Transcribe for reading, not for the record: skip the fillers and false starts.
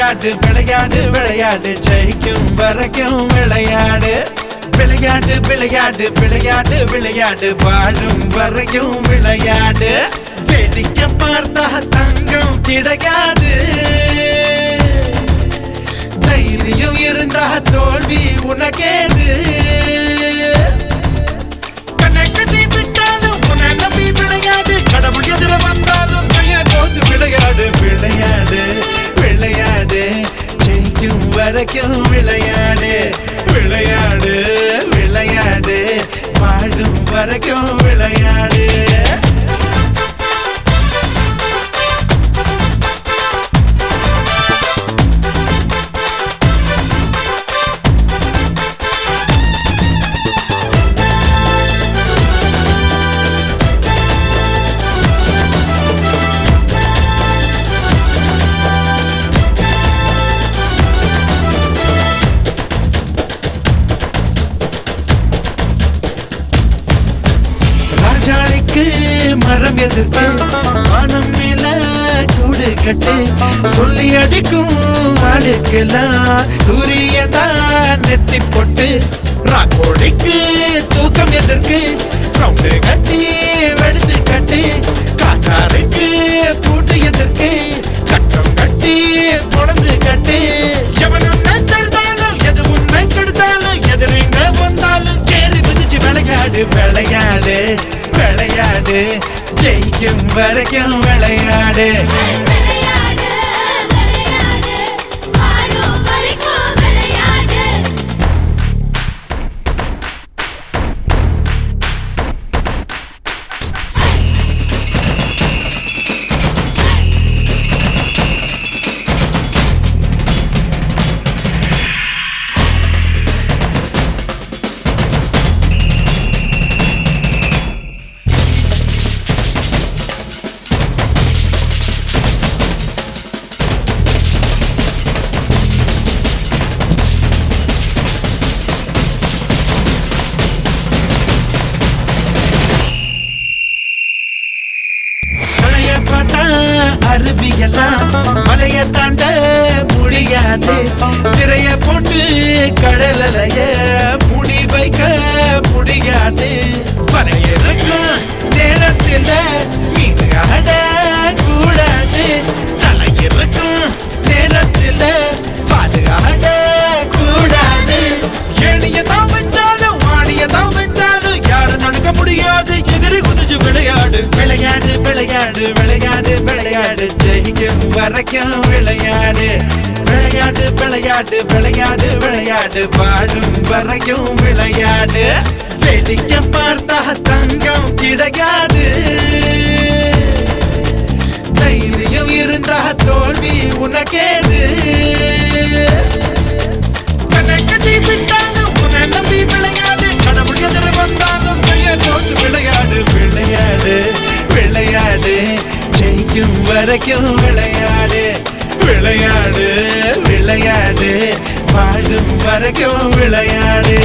விளையாடு விளையாடு விளையாடு ஜெயிக்கும் வரைக்கும் விளையாடு விளையாடு விளையாடு விளையாடு விளையாடு வாழும் வரையும் விளையாடு வேடிக்கை பார்த்தா தங்கம் கிடையாது தைரியம் இருந்தா தோல்வி உனக்கேது கண்ணை கட்டி விட்டாலும் உன்னை நம்பி விளையாடு கடவுள் எதிர வந்தாலும் கையை கோர்த்து விளையாடு விளையாடு விளையாடு ஜெயிக்கும் வரைக்கும் விளையாடு விளையாடு விளையாடு வாழும் வரைக்கும் விளையாடு மரம் எதிர்த்து வானம் மேல கூடு கட்டு சொல்லி அடிக்கும் ஆளுக்கெல்லாம் சூரியதான் நெத்தி போட்டு ராக்கோடிக்கு தூக்கம் எதற்கு ரவுண்டு கட்டி வெளுத்து கட்டி காட்டாருக்கு பூட்டு எதற்கு கட்டம் கட்டி பொழந்து கட்டி எவனும் நெச்செடுத்தாலும் எது உன்னை கெடுத்தாலும் எதிரிங்க வந்தாலும் கேறி குதிச்சு விளையாடு விளையாடு விளையாடு ஜெயிக்கும் வரைக்கும் விளையாடு அருவியெல்லாம் மலைய தாண்ட முடியாது திரைய போட்டு கடலைய முடி வைக்க முடியாது வரையிருக்கும் நேரத்தில் மீன் ஆட கூடாது தலையிருக்கும் நேரத்தில் பாடு ஆட கூடாது ஏனிய தான் வச்சாலும் வாணிய தான் வச்சாலும் யாரும் நடக்க முடியாது எதிரி குதிச்சு விளையாடு விளையாடு விளையாடு விளையாடு விளையாடு ஜெயிக்கும் வரைக்கும் விளையாடு விளையாடு விளையாடு விளையாடு விளையாடு வாழும் வரைக்கும் விளையாடு வேடிக்கை பார்த்தா தங்கம் கிடையாது தைரியம் இருந்தா தோல்வி உனக்கேது கண்ணை கட்டி விட்டாலும் உன்னை நம்பி விளையாடு கடவுள் எதிர வந்தாலும் கையை கோர்த்து விளையாடு விளையாடு விளையாடு ஜெயிக்கும் வரைக்கும் விளையாடு விளையாடு விளையாடு வாழும் வரைக்கும் விளையாடு